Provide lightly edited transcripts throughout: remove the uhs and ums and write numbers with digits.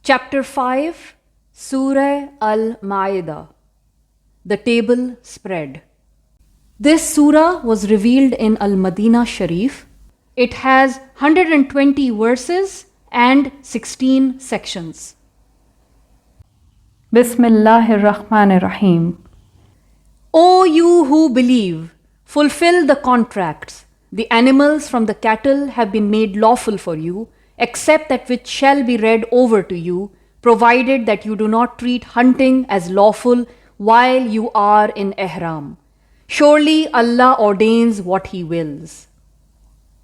Chapter 5, Surah Al-Ma'idah, the table spread. This surah was revealed in Al-Madinah Sharif. It has 120 verses and 16 sections. Bismillahir Rahmanir Rahim. O you who believe, fulfill the contracts. The animals from the cattle have been made lawful for you, except that which shall be read over to you, provided that you do not treat hunting as lawful while you are in ihram. Surely Allah ordains what He wills.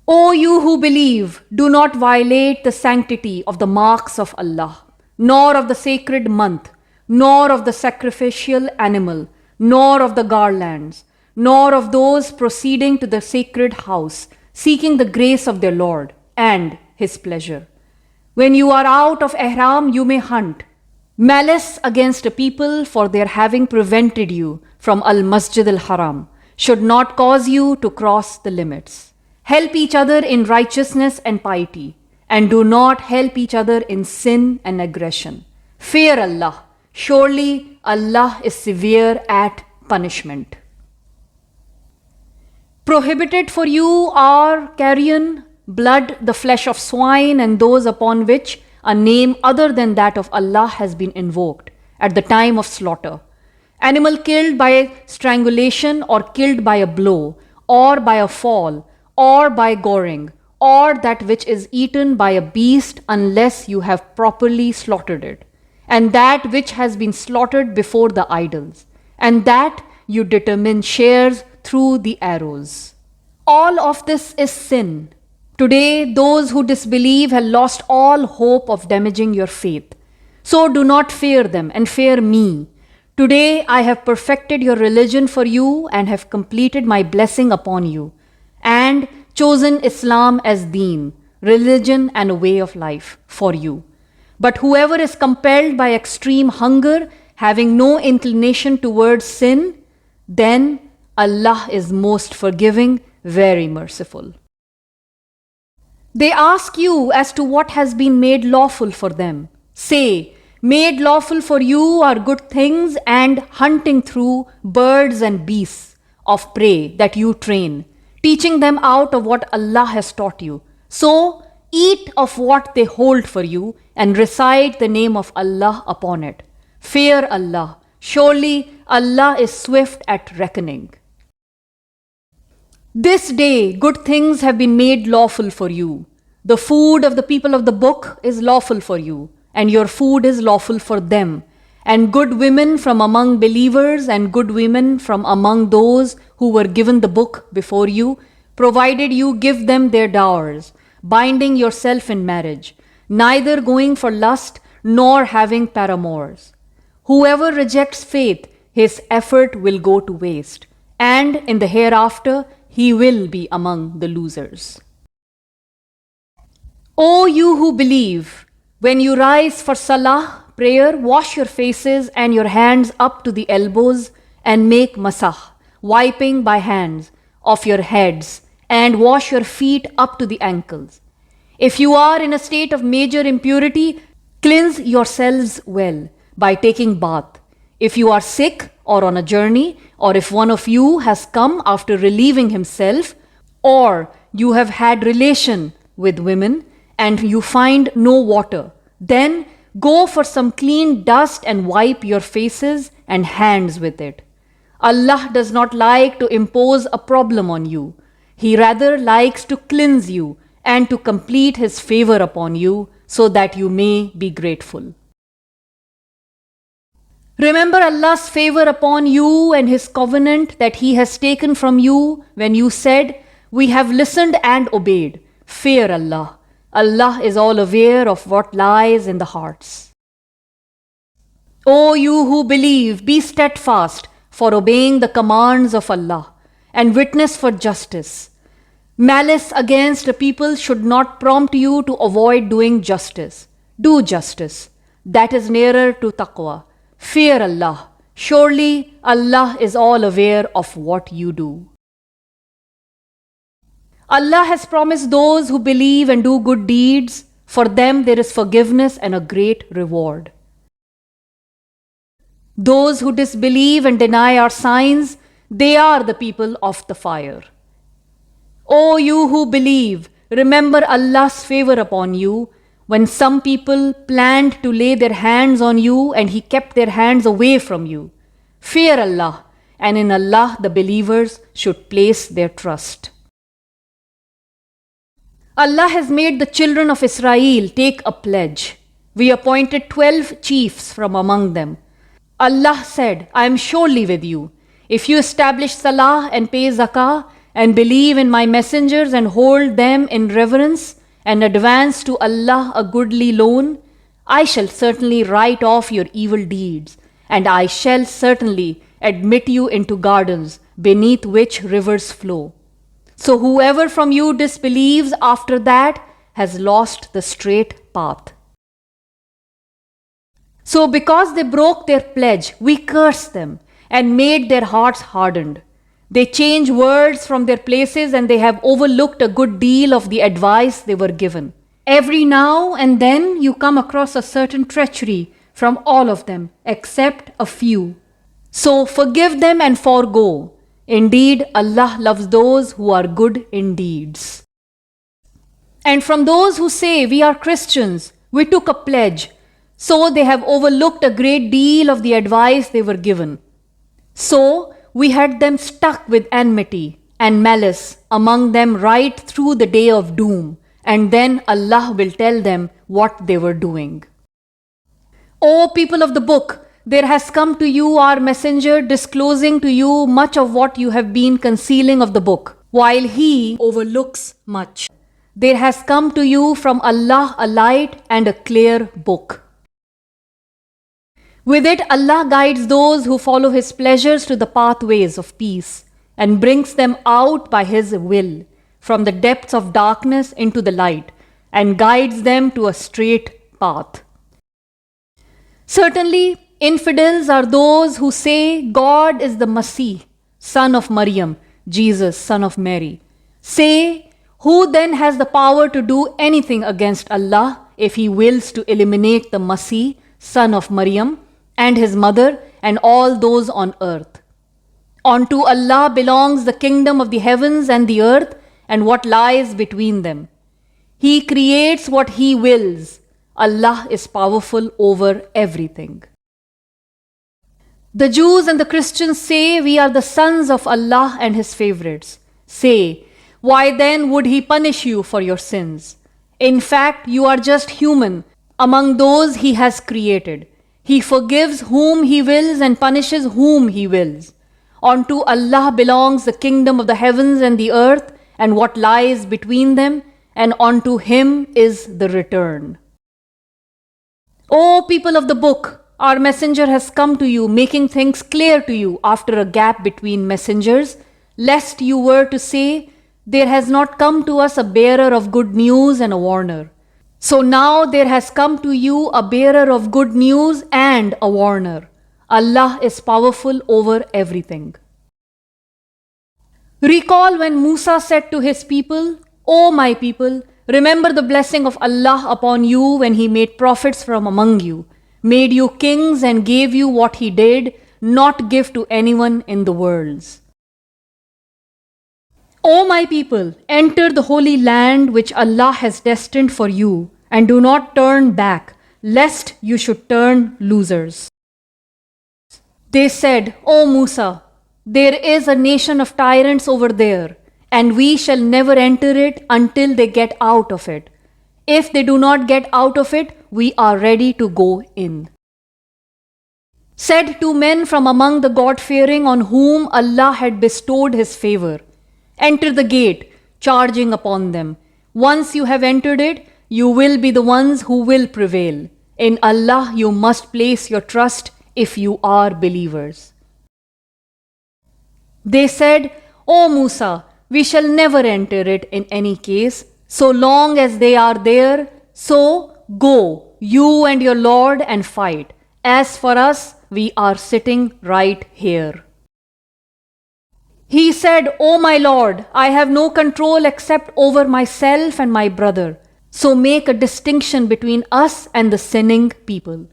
O you who believe, do not violate the sanctity of the marks of Allah, nor of the sacred month, nor of the sacrificial animal, nor of the garlands, nor of those proceeding to the sacred house, seeking the grace of their Lord and His pleasure. When you are out of ihram, you may hunt. Malice against a people for their having prevented you from al-Masjid al-Haram should not cause you to cross the limits. Help each other in righteousness and piety, and do not help each other in sin and aggression. Fear Allah. Surely Allah is severe at punishment. Prohibited for you are carrion, blood, the flesh of swine, and those upon which a name other than that of Allah has been invoked at the time of slaughter. Animal killed by strangulation or killed by a blow, or by a fall, or by goring, or that which is eaten by a beast unless you have properly slaughtered it, and that which has been slaughtered before the idols, and that you determine shares through the arrows. All of this is sin. Today, those who disbelieve have lost all hope of damaging your faith. So do not fear them and fear me. Today, I have perfected your religion for you and have completed my blessing upon you, and chosen Islam as deen, religion and a way of life for you. But whoever is compelled by extreme hunger, having no inclination towards sin, then Allah is most forgiving, very merciful. They ask you as to what has been made lawful for them. Say, made lawful for you are good things and hunting through birds and beasts of prey that you train, teaching them out of what Allah has taught you. So, eat of what they hold for you and recite the name of Allah upon it. Fear Allah. Surely Allah is swift at reckoning. This day good things have been made lawful for you. The food of the people of the book is lawful for you, and your food is lawful for them. And good women from among believers and good women from among those who were given the book before you, provided you give them their dowers, binding yourself in marriage, neither going for lust nor having paramours. Whoever rejects faith, his effort will go to waste, and in the hereafter he will be among the losers. O you who believe, when you rise for salah, prayer, wash your faces and your hands up to the elbows and make masah, wiping by hands, of your heads, and wash your feet up to the ankles. If you are in a state of major impurity, cleanse yourselves well by taking bath. If you are sick or on a journey, or if one of you has come after relieving himself, or you have had relation with women and you find no water, then go for some clean dust and wipe your faces and hands with it. Allah does not like to impose a problem on you. He rather likes to cleanse you and to complete His favor upon you so that you may be grateful. Remember Allah's favor upon you and His covenant that He has taken from you when you said, "We have listened and obeyed." Fear Allah. Allah is all aware of what lies in the hearts. O you who believe, be steadfast for obeying the commands of Allah and witness for justice. Malice against a people should not prompt you to avoid doing justice. Do justice. That is nearer to taqwa. Fear Allah. Surely Allah is all aware of what you do. Allah has promised those who believe and do good deeds For them there is forgiveness and a great reward. Those who disbelieve and deny our signs, they are the people of the fire. O you who believe, remember Allah's favor upon you, when some people planned to lay their hands on you and He kept their hands away from you. Fear Allah, and in Allah the believers should place their trust. Allah has made the children of Israel take a pledge. We appointed 12 chiefs from among them. Allah said, I am surely with you. If you establish salah and pay zakah and believe in my messengers and hold them in reverence and advance to Allah a goodly loan, I shall certainly write off your evil deeds, and I shall certainly admit you into gardens beneath which rivers flow. So whoever from you disbelieves after that has lost the straight path. So because they broke their pledge, we cursed them and made their hearts hardened. They changed words from their places and they have overlooked a good deal of the advice they were given. Every now and then you come across a certain treachery from all of them, except a few. So forgive them and forego. Indeed, Allah loves those who are good in deeds. And from those who say, we are Christians, we took a pledge. So they have overlooked a great deal of the advice they were given. So we had them stuck with enmity and malice among them right through the day of doom, and then Allah will tell them what they were doing. O people of the book, there has come to you our messenger disclosing to you much of what you have been concealing of the book, while he overlooks much. There has come to you from Allah a light and a clear book. With it, Allah guides those who follow His pleasures to the pathways of peace and brings them out by His will from the depths of darkness into the light and guides them to a straight path. Certainly, infidels are those who say God is the Masih, son of Maryam, Jesus, son of Mary. Say, who then has the power to do anything against Allah if He wills to eliminate the Masih, son of Maryam, and his mother, and all those on earth? Unto Allah belongs the kingdom of the heavens and the earth, and what lies between them. He creates what He wills. Allah is powerful over everything. The Jews and the Christians say, we are the sons of Allah and His favorites. Say, why then would He punish you for your sins? In fact, you are just human among those He has created. He forgives whom He wills and punishes whom He wills. Unto Allah belongs the kingdom of the heavens and the earth and what lies between them, and unto Him is the return. O people of the book, our messenger has come to you, making things clear to you after a gap between messengers, lest you were to say, there has not come to us a bearer of good news and a warner. So now there has come to you a bearer of good news and a warner. Allah is powerful over everything. Recall when Musa said to his people, O my people, remember the blessing of Allah upon you when He made prophets from among you, made you kings and gave you what He did not give to anyone in the worlds. O my people, enter the holy land which Allah has destined for you, and do not turn back, lest you should turn losers. They said, O Musa, there is a nation of tyrants over there, and we shall never enter it until they get out of it. If they do not get out of it, we are ready to go in. Said two men from among the God-fearing on whom Allah had bestowed His favor, enter the gate, charging upon them. Once you have entered it, you will be the ones who will prevail. In Allah you must place your trust if you are believers. They said, O Musa, we shall never enter it in any case, so long as they are there. So go, you and your Lord, and fight. As for us, we are sitting right here. He said, O my Lord, I have no control except over myself and my brother. So make a distinction between us and the sinning people.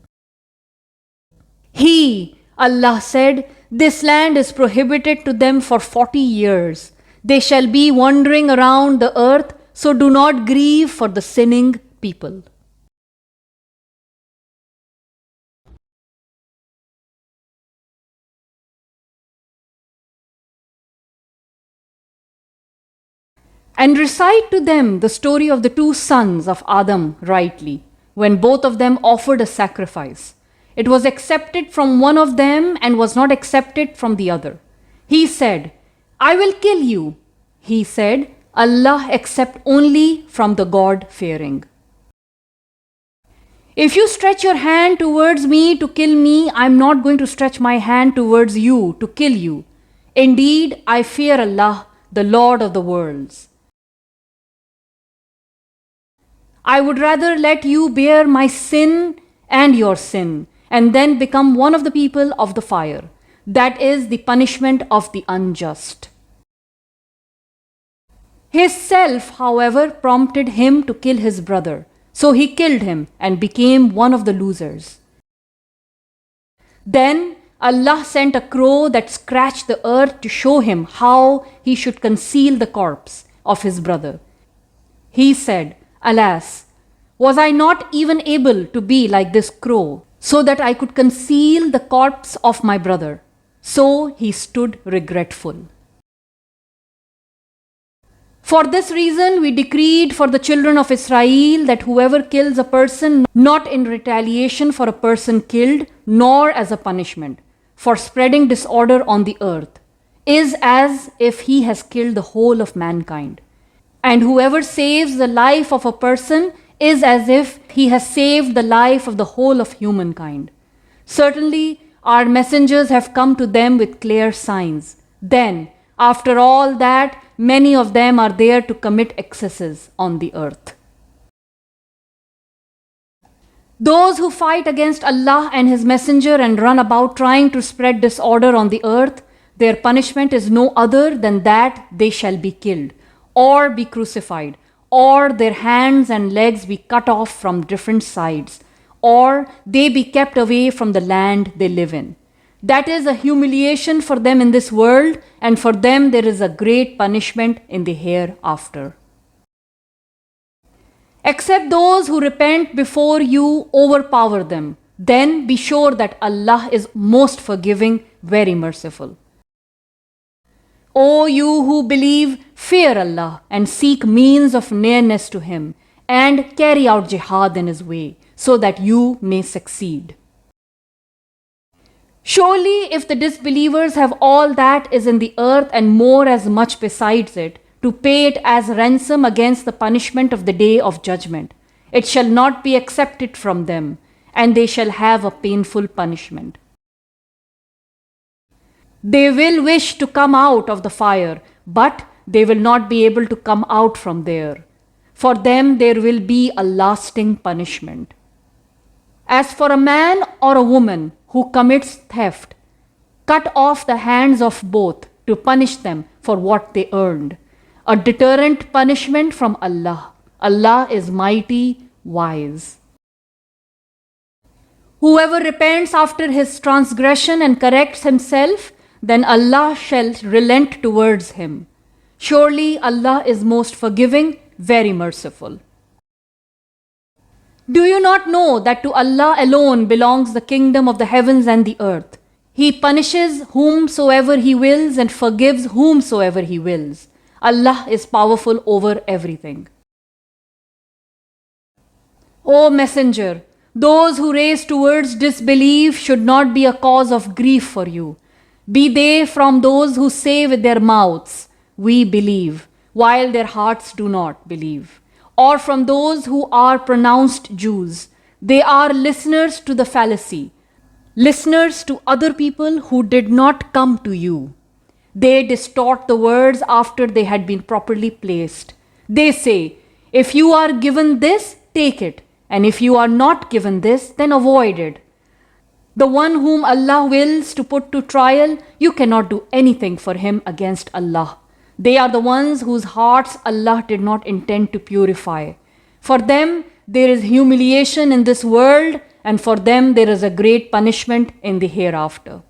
He, Allah said, this land is prohibited to them for 40 years. They shall be wandering around the earth, so do not grieve for the sinning people. And recite to them the story of the two sons of Adam rightly, when both of them offered a sacrifice. It was accepted from one of them and was not accepted from the other. He said, I will kill you. He said, Allah accept only from the God-fearing. If you stretch your hand towards me to kill me, I am not going to stretch my hand towards you to kill you. Indeed, I fear Allah, the Lord of the worlds. I would rather let you bear my sin and your sin, and then become one of the people of the fire. That is the punishment of the unjust. His self, however, prompted him to kill his brother, so he killed him and became one of the losers. Then Allah sent a crow that scratched the earth to show him how he should conceal the corpse of his brother. He said, Alas, was I not even able to be like this crow, so that I could conceal the corpse of my brother? So he stood regretful. For this reason, we decreed for the children of Israel that whoever kills a person, not in retaliation for a person killed, nor as a punishment for spreading disorder on the earth, is as if he has killed the whole of mankind. And whoever saves the life of a person is as if he has saved the life of the whole of humankind. Certainly, our messengers have come to them with clear signs. Then, after all that, many of them are there to commit excesses on the earth. Those who fight against Allah and His Messenger and run about trying to spread disorder on the earth, their punishment is no other than that they shall be killed, or be crucified, or their hands and legs be cut off from different sides, or they be kept away from the land they live in. That is a humiliation for them in this world, and for them there is a great punishment in the hereafter. Except those who repent before you overpower them, then be sure that Allah is most forgiving, very merciful. O you who believe, fear Allah and seek means of nearness to Him, and carry out jihad in His way, so that you may succeed. Surely, if the disbelievers have all that is in the earth and more as much besides it, to pay it as ransom against the punishment of the day of judgment, it shall not be accepted from them, and they shall have a painful punishment. They will wish to come out of the fire, but they will not be able to come out from there. For them there will be a lasting punishment. As for a man or a woman who commits theft, cut off the hands of both to punish them for what they earned. A deterrent punishment from Allah. Allah is mighty, wise. Whoever repents after his transgression and corrects himself, then Allah shall relent towards him. Surely Allah is most forgiving, very merciful. Do you not know that to Allah alone belongs the kingdom of the heavens and the earth? He punishes whomsoever He wills and forgives whomsoever He wills. Allah is powerful over everything. O Messenger, those who race towards disbelief should not be a cause of grief for you. Be they from those who say with their mouths, we believe, while their hearts do not believe. Or from those who are pronounced Jews. They are listeners to the fallacy, listeners to other people who did not come to you. They distort the words after they had been properly placed. They say, if you are given this, take it, and if you are not given this, then avoid it. The one whom Allah wills to put to trial, you cannot do anything for him against Allah. They are the ones whose hearts Allah did not intend to purify. For them there is humiliation in this world, and for them there is a great punishment in the hereafter.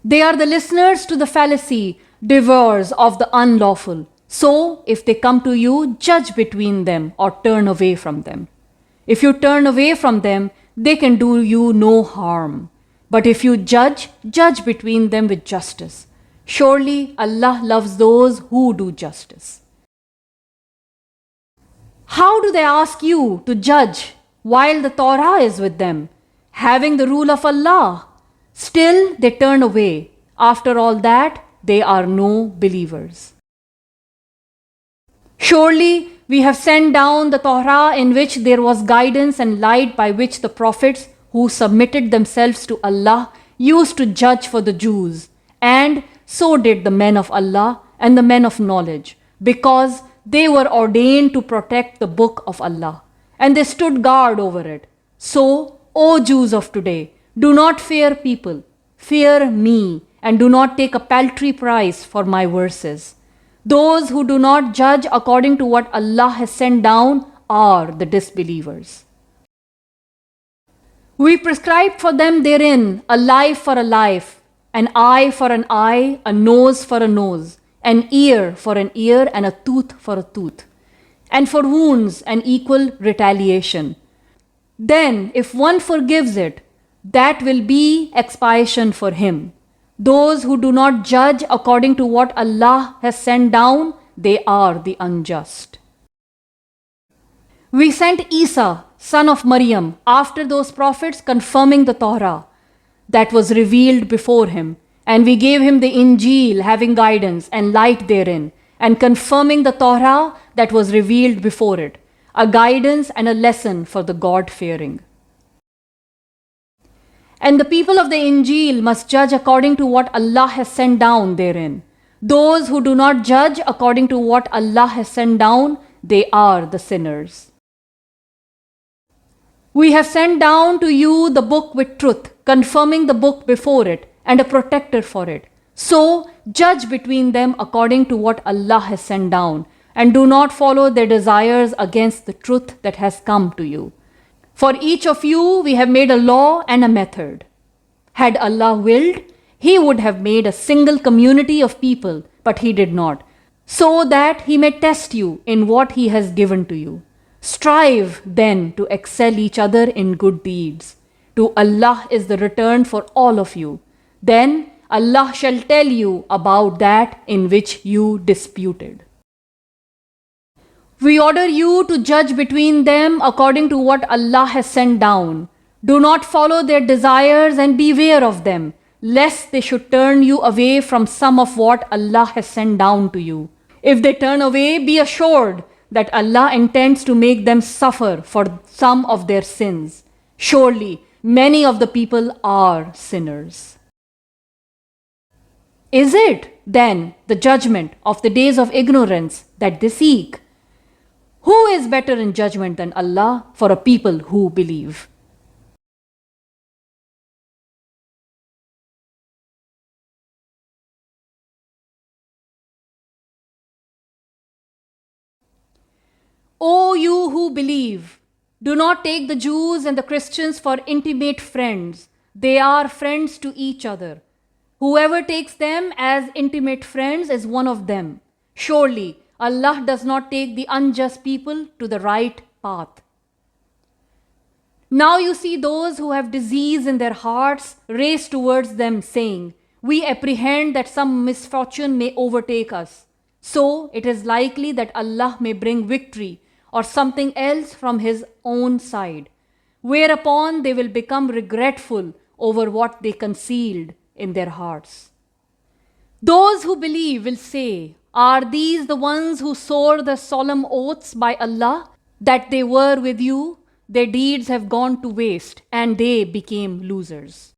They are the listeners to the fallacy, devourers of the unlawful. So, if they come to you, judge between them or turn away from them. If you turn away from them, they can do you no harm. But if you judge, judge between them with justice. Surely Allah loves those who do justice. How do they ask you to judge while the Torah is with them, having the rule of Allah? Still they turn away. After all that, they are no believers. Surely we have sent down the Torah in which there was guidance and light, by which the prophets who submitted themselves to Allah used to judge for the Jews, and so did the men of Allah and the men of knowledge, because they were ordained to protect the book of Allah, and they stood guard over it. So, O Jews of today, do not fear people, fear me, and do not take a paltry price for my verses. Those who do not judge according to what Allah has sent down are the disbelievers. We prescribed for them therein a life for a life, an eye for an eye, a nose for a nose, an ear for an ear, and a tooth for a tooth, and for wounds an equal retaliation. Then, if one forgives it, that will be expiation for him. Those who do not judge according to what Allah has sent down, they are the unjust. We sent Isa, son of Maryam, after those prophets, confirming the Torah that was revealed before him, and we gave him the Injil, having guidance and light therein, and confirming the Torah that was revealed before it, a guidance and a lesson for the God-fearing. And the people of the Injil must judge according to what Allah has sent down therein. Those who do not judge according to what Allah has sent down, they are the sinners. We have sent down to you the book with truth, confirming the book before it, and a protector for it. So, judge between them according to what Allah has sent down, and do not follow their desires against the truth that has come to you. For each of you we have made a law and a method. Had Allah willed, He would have made a single community of people, but He did not, so that He may test you in what He has given to you. Strive then to excel each other in good deeds. To Allah is the return for all of you. Then Allah shall tell you about that in which you disputed. We order you to judge between them according to what Allah has sent down. Do not follow their desires and beware of them, lest they should turn you away from some of what Allah has sent down to you. If they turn away, be assured that Allah intends to make them suffer for some of their sins. Surely, many of the people are sinners. Is it, then, the judgment of the days of ignorance that they seek? Who is better in judgment than Allah for a people who believe? O you who believe, do not take the Jews and the Christians for intimate friends. They are friends to each other. Whoever takes them as intimate friends is one of them. Surely, Allah does not take the unjust people to the right path. Now you see those who have disease in their hearts race towards them, saying, we apprehend that some misfortune may overtake us. So it is likely that Allah may bring victory or something else from His own side, whereupon they will become regretful over what they concealed in their hearts. Those who believe will say, are these the ones who swore the solemn oaths by Allah that they were with you? Their deeds have gone to waste and they became losers.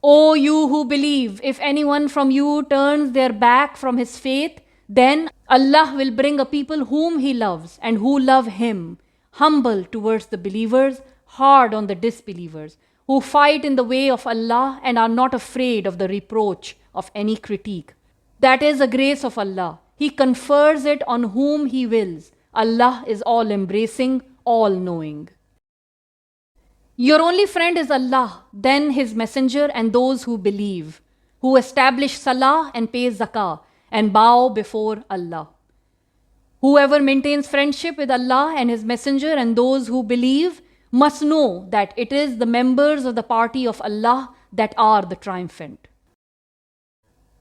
O you who believe, if anyone from you turns their back from his faith, then Allah will bring a people whom He loves and who love Him, humble towards the believers, hard on the disbelievers, who fight in the way of Allah and are not afraid of the reproach of any critique. That is a grace of Allah. He confers it on whom He wills. Allah is all-embracing, all-knowing. Your only friend is Allah, then His messenger and those who believe, who establish salah and pay zakah and bow before Allah. Whoever maintains friendship with Allah and His messenger and those who believe must know that it is the members of the party of Allah that are the triumphant.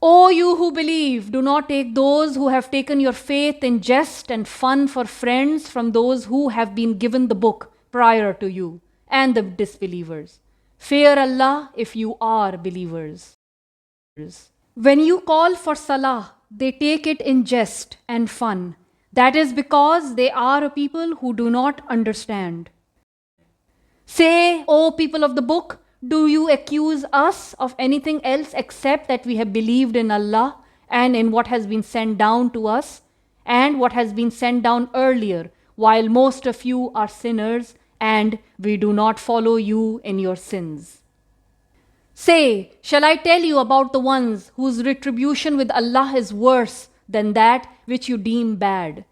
O you who believe, do not take those who have taken your faith in jest and fun for friends from those who have been given the book prior to you and the disbelievers. Fear Allah if you are believers. When you call for salah, they take it in jest and fun. That is because they are a people who do not understand. Say, O people of the book, do you accuse us of anything else except that we have believed in Allah and in what has been sent down to us and what has been sent down earlier, while most of you are sinners and we do not follow you in your sins? Say, shall I tell you about the ones whose retribution with Allah is worse than that which you deem bad?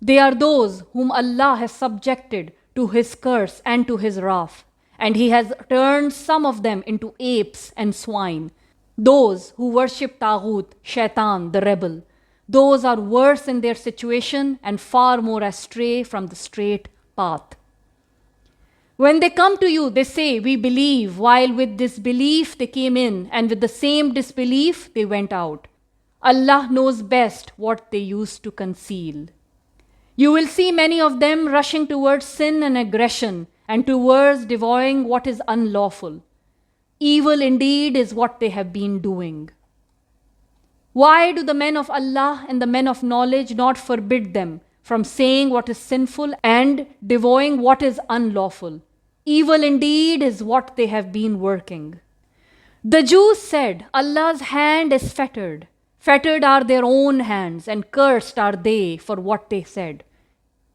They are those whom Allah has subjected to His curse and to His wrath, and He has turned some of them into apes and swine. Those who worship Taghut, Shaitan, the rebel, those are worse in their situation and far more astray from the straight path. When they come to you, they say, we believe, while with disbelief they came in, and with the same disbelief they went out. Allah knows best what they used to conceal. You will see many of them rushing towards sin and aggression, and towards devouring what is unlawful. Evil indeed is what they have been doing. Why do the men of Allah and the men of knowledge not forbid them from saying what is sinful and devouring what is unlawful? Evil indeed is what they have been working. The Jews said, Allah's hand is fettered. Fettered are their own hands, and cursed are they for what they said.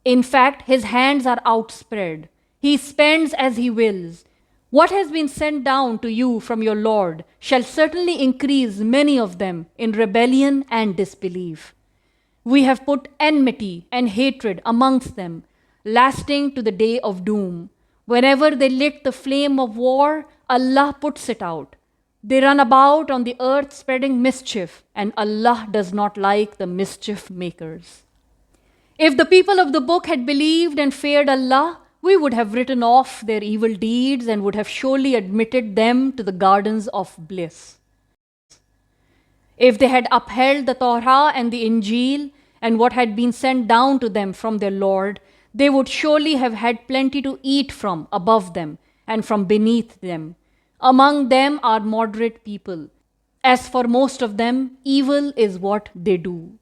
In fact, His hands are outspread. He spends as He wills. What has been sent down to you from your Lord shall certainly increase many of them in rebellion and disbelief. We have put enmity and hatred amongst them, lasting to the day of doom. Whenever they lit the flame of war, Allah puts it out. They run about on the earth spreading mischief, and Allah does not like the mischief makers. If the people of the book had believed and feared Allah, we would have written off their evil deeds and would have surely admitted them to the gardens of bliss. If they had upheld the Torah and the Injil and what had been sent down to them from their Lord, they would surely have had plenty to eat from above them and from beneath them. Among them are moderate people. As for most of them, evil is what they do.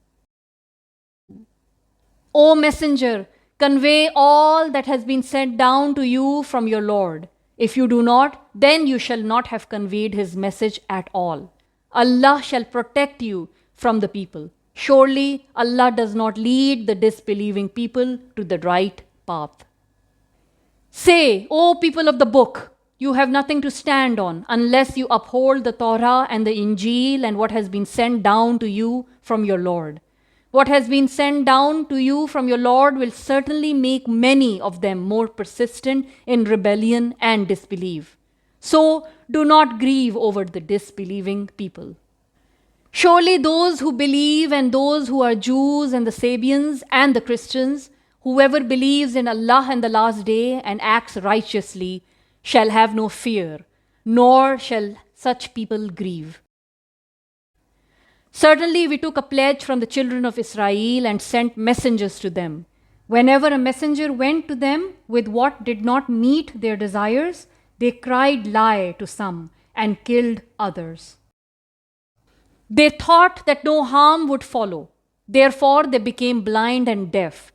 O Messenger, convey all that has been sent down to you from your Lord. If you do not, then you shall not have conveyed His message at all. Allah shall protect you from the people. Surely Allah does not lead the disbelieving people to the right path. Say, O people of the book, you have nothing to stand on unless you uphold the Torah and the Injil and what has been sent down to you from your Lord. What has been sent down to you from your Lord will certainly make many of them more persistent in rebellion and disbelief. So do not grieve over the disbelieving people. Surely those who believe and those who are Jews and the Sabians and the Christians, whoever believes in Allah and the last day and acts righteously, shall have no fear, nor shall such people grieve. Certainly we took a pledge from the children of Israel and sent messengers to them. Whenever a messenger went to them with what did not meet their desires, they cried lie to some and killed others. They thought that no harm would follow. Therefore they became blind and deaf.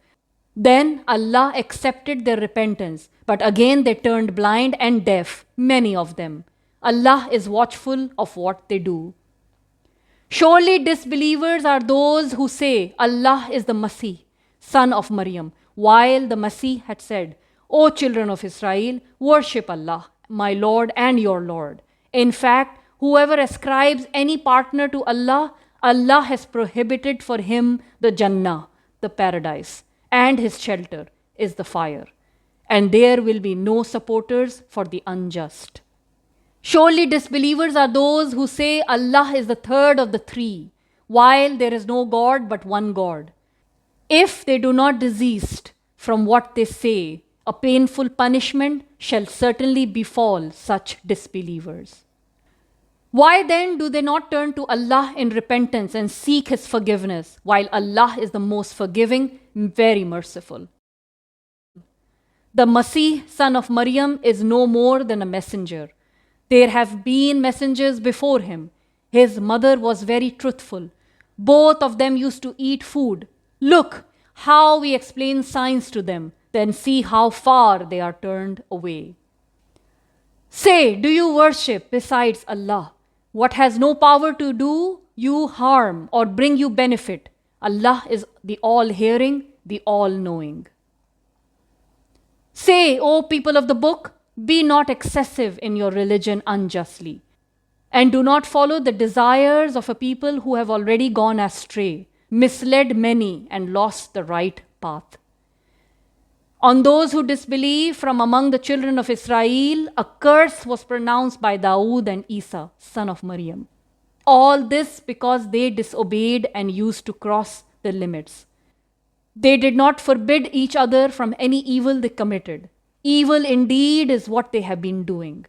Then Allah accepted their repentance, but again they turned blind and deaf, many of them. Allah is watchful of what they do. Surely disbelievers are those who say, Allah is the Masih, son of Maryam, while the Masih had said, O children of Israel, worship Allah, my Lord and your Lord. In fact, whoever ascribes any partner to Allah, Allah has prohibited for him the Jannah, the paradise, and his shelter is the fire, and there will be no supporters for the unjust. Surely disbelievers are those who say Allah is the third of the three, while there is no God but one God. If they do not desist from what they say, a painful punishment shall certainly befall such disbelievers. Why then do they not turn to Allah in repentance and seek His forgiveness, while Allah is the most forgiving, very merciful? The Masih, son of Maryam, is no more than a messenger. There have been messengers before him. His mother was very truthful. Both of them used to eat food. Look how we explain signs to them, then see how far they are turned away. Say, do you worship besides Allah what has no power to do you harm or bring you benefit? Allah is the all-hearing, the all-knowing. Say, O people of the book, be not excessive in your religion unjustly, and do not follow the desires of a people who have already gone astray, misled many, and lost the right path. On those who disbelieve from among the children of Israel, a curse was pronounced by Dawood and Isa, son of Maryam. All this because they disobeyed and used to cross the limits. They did not forbid each other from any evil they committed. Evil indeed is what they have been doing.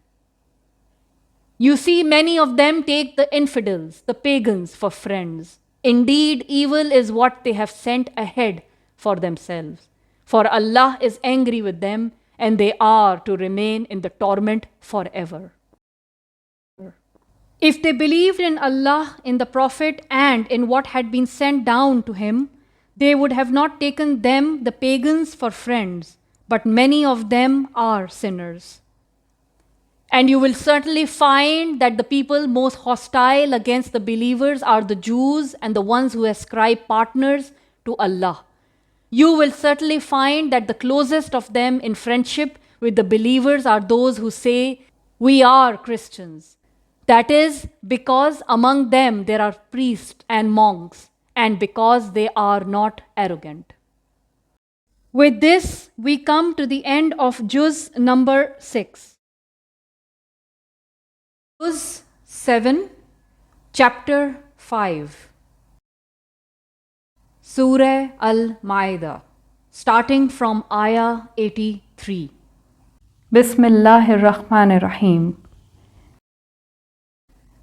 You see, many of them take the infidels, the pagans, for friends. Indeed, evil is what they have sent ahead for themselves. For Allah is angry with them, and they are to remain in the torment forever. If they believed in Allah, in the Prophet, and in what had been sent down to him, they would have not taken them, the pagans, for friends, but many of them are sinners. And you will certainly find that the people most hostile against the believers are the Jews and the ones who ascribe partners to Allah. You will certainly find that the closest of them in friendship with the believers are those who say, "We are Christians." That is because among them there are priests and monks, and because they are not arrogant. With this, we come to the end of Juz number 6. Juz 7, Chapter 5. Surah Al-Ma'idah, starting from Ayah 83. Bismillahir Rahmanir Rahim.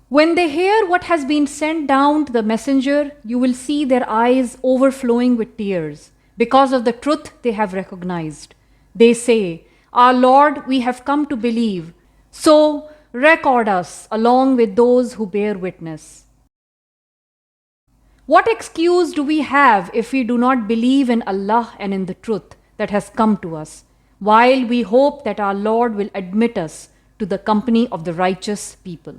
When they hear what has been sent down to the messenger, you will see their eyes overflowing with tears because of the truth they have recognized. They say, "Our Lord, we have come to believe, so record us along with those who bear witness." What excuse do we have if we do not believe in Allah and in the truth that has come to us, while we hope that our Lord will admit us to the company of the righteous people?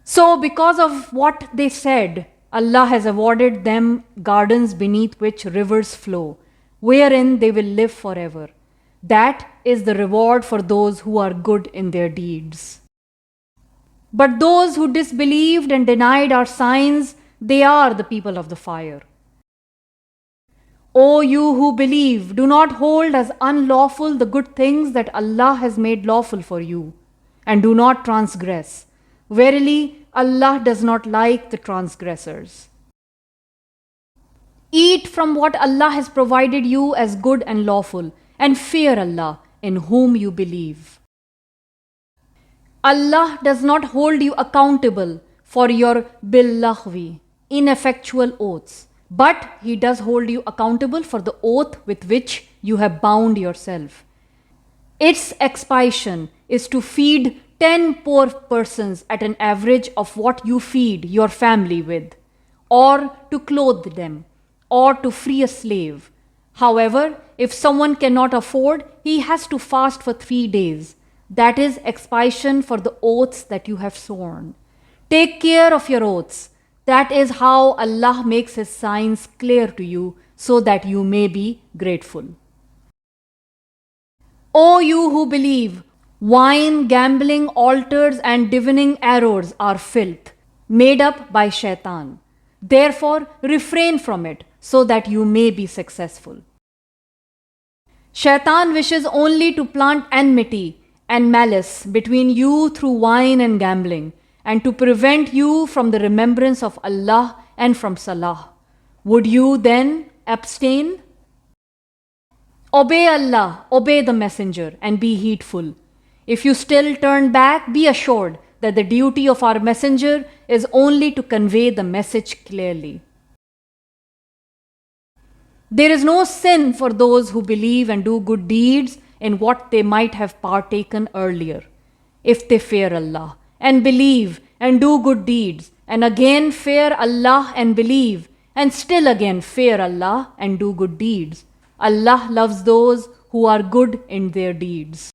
So, because of what they said, Allah has awarded them gardens beneath which rivers flow, wherein they will live forever. That is the reward for those who are good in their deeds. But those who disbelieved and denied our signs, they are the people of the fire. O you who believe, do not hold as unlawful the good things that Allah has made lawful for you, and do not transgress. Verily, Allah does not like the transgressors. Eat from what Allah has provided you as good and lawful, and fear Allah in whom you believe. Allah does not hold you accountable for your bil-laghwi, ineffectual oaths, but He does hold you accountable for the oath with which you have bound yourself. Its expiation is to feed 10 poor persons at an average of what you feed your family with, or to clothe them, or to free a slave. However, if someone cannot afford, he has to fast for 3 days. That is expiation for the oaths that you have sworn. Take care of your oaths. That is how Allah makes His signs clear to you, so that you may be grateful. O you who believe, wine, gambling, altars, and divining arrows are filth. made up by shaitan. Therefore, refrain from it so that you may be successful. Shaitan wishes only to plant enmity and malice between you through wine and gambling, and to prevent you from the remembrance of Allah and from Salah. Would you then abstain? Obey Allah, obey the Messenger, and be heedful. If you still turn back, be assured that the duty of our Messenger is only to convey the message clearly. There is no sin for those who believe and do good deeds in what they might have partaken earlier, if they fear Allah and believe and do good deeds, and again fear Allah and believe, and still again fear Allah and do good deeds. Allah loves those who are good in their deeds.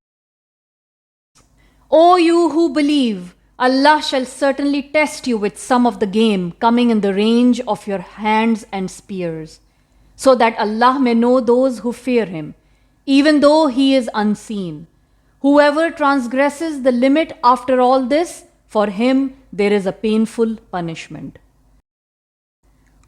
O you who believe, Allah shall certainly test you with some of the game coming in the range of your hands and spears, so that Allah may know those who fear Him, even though He is unseen. Whoever transgresses the limit after all this, for him there is a painful punishment.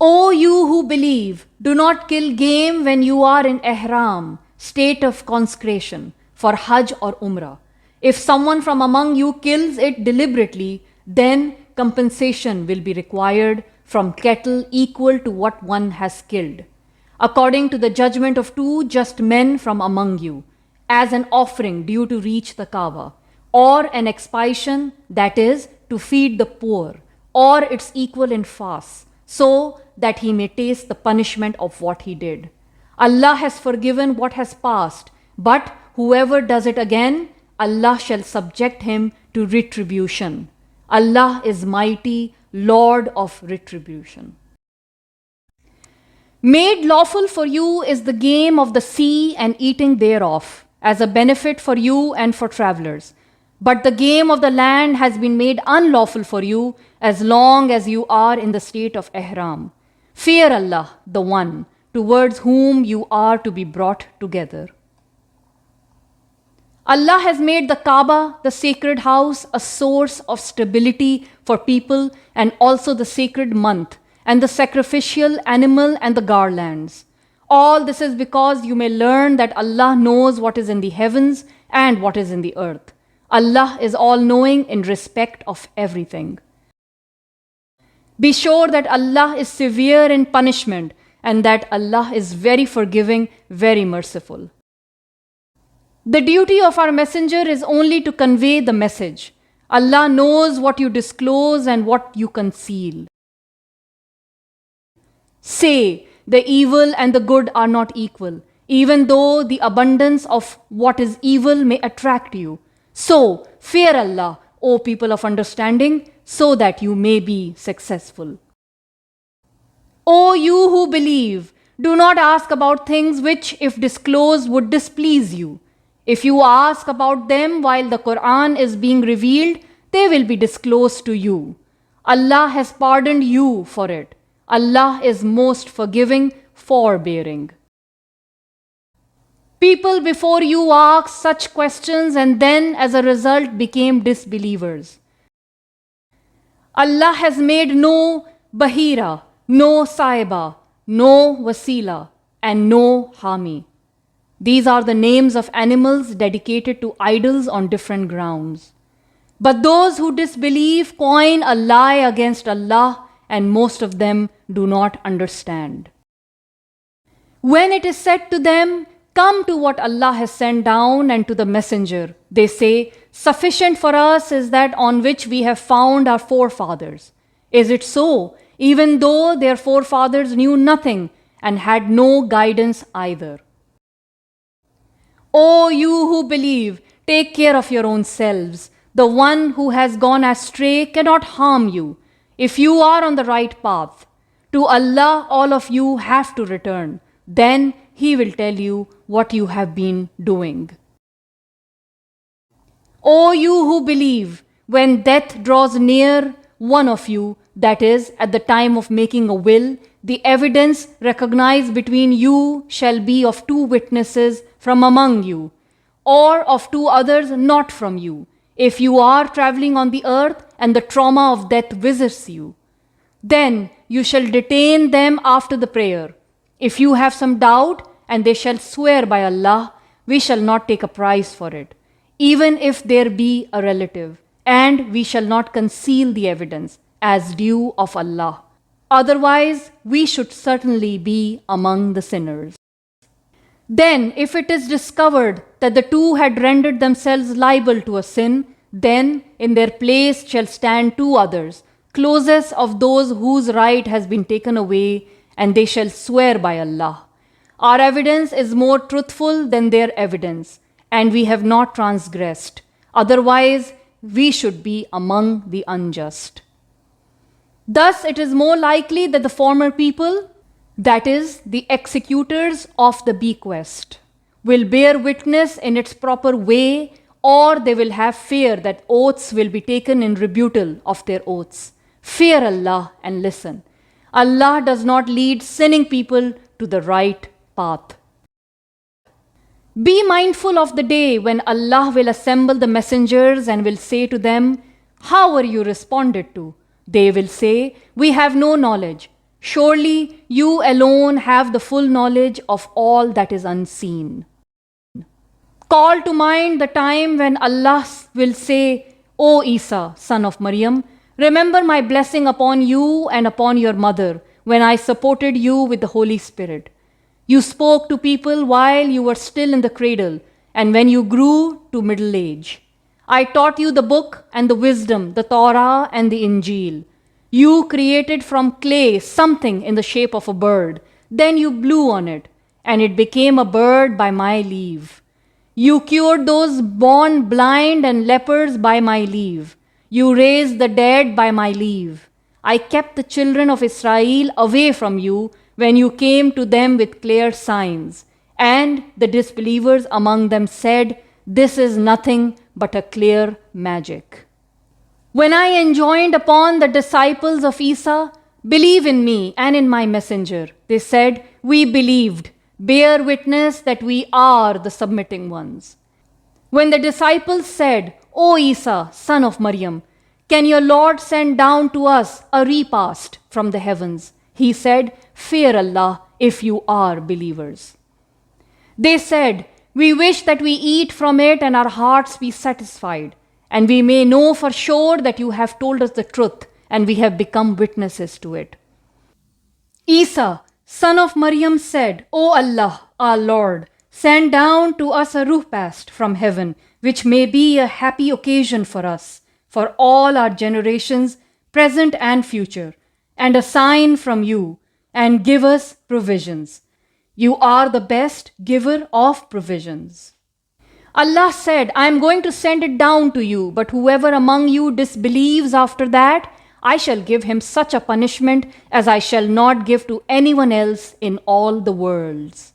O you who believe, do not kill game when you are in ihram, state of consecration, for Hajj or Umrah. If someone from among you kills it deliberately, then compensation will be required from cattle equal to what one has killed, according to the judgment of two just men from among you, as an offering due to reach the Kaaba, or an expiation, that is, to feed the poor, or its equal in fast, so that he may taste the punishment of what he did. Allah has forgiven what has passed, but whoever does it again, Allah shall subject him to retribution. Allah is mighty, Lord of retribution. Made lawful for you is the game of the sea and eating thereof, as a benefit for you and for travelers. But the game of the land has been made unlawful for you as long as you are in the state of ihram. Fear Allah, the One, towards whom you are to be brought together. Allah has made the Kaaba, the sacred house, a source of stability for people, and also the sacred month, and the sacrificial animal and the garlands. All this is because you may learn that Allah knows what is in the heavens and what is in the earth. Allah is all-knowing in respect of everything. Be sure that Allah is severe in punishment and that Allah is very forgiving, very merciful. The duty of our messenger is only to convey the message. Allah knows what you disclose and what you conceal. Say, the evil and the good are not equal, even though the abundance of what is evil may attract you. So, fear Allah, O people of understanding, so that you may be successful. O you who believe, do not ask about things which, if disclosed, would displease you. If you ask about them while the Quran is being revealed, they will be disclosed to you. Allah has pardoned you for it. Allah is most forgiving, forbearing. People before you asked such questions and then as a result became disbelievers. Allah has made no Bahira, no Saiba, no Wasila, and no Hami. These are the names of animals dedicated to idols on different grounds. But those who disbelieve coin a lie against Allah, and most of them do not understand. When it is said to them, come to what Allah has sent down and to the messenger, they say, sufficient for us is that on which we have found our forefathers. Is it so, even though their forefathers knew nothing and had no guidance either? O you who believe, take care of your own selves. The one who has gone astray cannot harm you if you are on the right path. To Allah all of you have to return. Then He will tell you what you have been doing. O you who believe, when death draws near one of you, that is, at the time of making a will, the evidence recognized between you shall be of two witnesses from among you, or of two others not from you, if you are traveling on the earth and the trauma of death visits you. Then you shall detain them after the prayer. If you have some doubt, and they shall swear by Allah, we shall not take a price for it, even if there be a relative, and we shall not conceal the evidence as due of Allah. Otherwise, we should certainly be among the sinners. Then, if it is discovered that the two had rendered themselves liable to a sin, then in their place shall stand two others, closest of those whose right has been taken away, and they shall swear by Allah. Our evidence is more truthful than their evidence, and we have not transgressed. Otherwise, we should be among the unjust. Thus, it is more likely that the former people, that is, the executors of the bequest, will bear witness in its proper way, or they will have fear that oaths will be taken in rebuttal of their oaths. Fear Allah and listen. Allah does not lead sinning people to the right path. Be mindful of the day when Allah will assemble the messengers and will say to them, "How were you responded to?" They will say, "We have no knowledge." Surely you alone have the full knowledge of all that is unseen. Call to mind the time when Allah will say, "O Isa, son of Maryam, remember my blessing upon you and upon your mother when I supported you with the Holy Spirit. You spoke to people while you were still in the cradle and when you grew to middle age. I taught you the book and the wisdom, the Torah and the Injil. You created from clay something in the shape of a bird. Then you blew on it, and it became a bird by my leave. You cured those born blind and lepers by my leave. You raised the dead by my leave. I kept the children of Israel away from you when you came to them with clear signs. And the disbelievers among them said, 'This is nothing but a clear magic.' When I enjoined upon the disciples of Isa, 'Believe in me and in my messenger,' they said, 'We believed. Bear witness that we are the submitting ones.' When the disciples said, 'O Isa, son of Maryam, can your Lord send down to us a repast from the heavens?' He said, 'Fear Allah if you are believers.' They said, 'We wish that we eat from it and our hearts be satisfied, and we may know for sure that you have told us the truth, and we have become witnesses to it.' Isa, son of Maryam, said, 'O Allah, our Lord, send down to us a repast from heaven, which may be a happy occasion for us, for all our generations, present and future, and a sign from you, and give us provisions. You are the best giver of provisions.' Allah said, 'I am going to send it down to you, but whoever among you disbelieves after that, I shall give him such a punishment as I shall not give to anyone else in all the worlds.'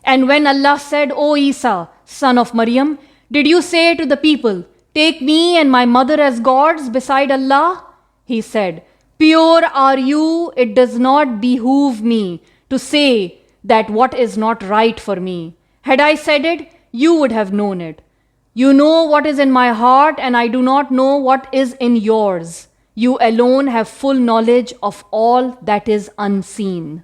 And when Allah said, 'O Isa, son of Maryam, did you say to the people, "Take me and my mother as gods beside Allah?" He said, "Pure are you, it does not behoove me to say that what is not right for me. Had I said it, you would have known it. You know what is in my heart, and I do not know what is in yours. You alone have full knowledge of all that is unseen.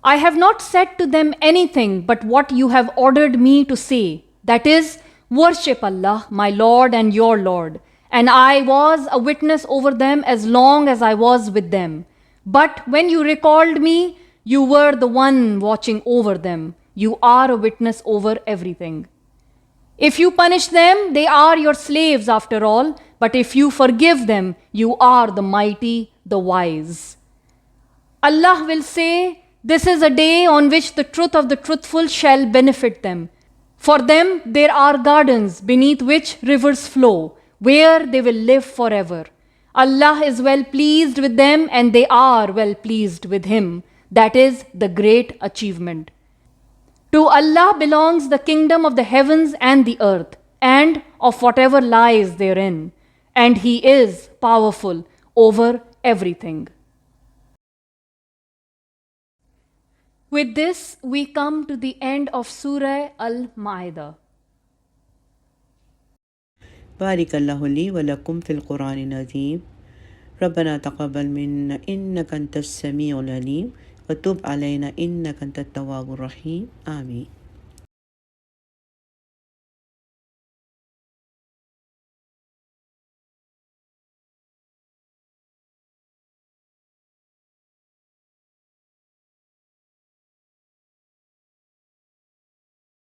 I have not said to them anything but what you have ordered me to say, that is, worship Allah, my Lord and your Lord. And I was a witness over them as long as I was with them. But when you recalled me, you were the one watching over them. You are a witness over everything. If you punish them, they are your slaves after all. But if you forgive them, you are the mighty, the wise. Allah will say, this is a day on which the truth of the truthful shall benefit them. For them there are gardens beneath which rivers flow, where they will live forever. Allah is well pleased with them, and they are well pleased with Him. That is the great achievement. To Allah belongs the kingdom of the heavens and the earth, and of whatever lies therein, and He is powerful over everything. With this, we come to the end of Surah Al-Ma'idah. बारिकल्लाहु ली व लकुम fill क़ुरानिल अज़ीम। रब्बना तक़ब्बल मिन्ना इन्नका अंतस समीउल अलीम व तुब अलैना इन्नका अंतत तव्वाबुर रहीम। आमीन।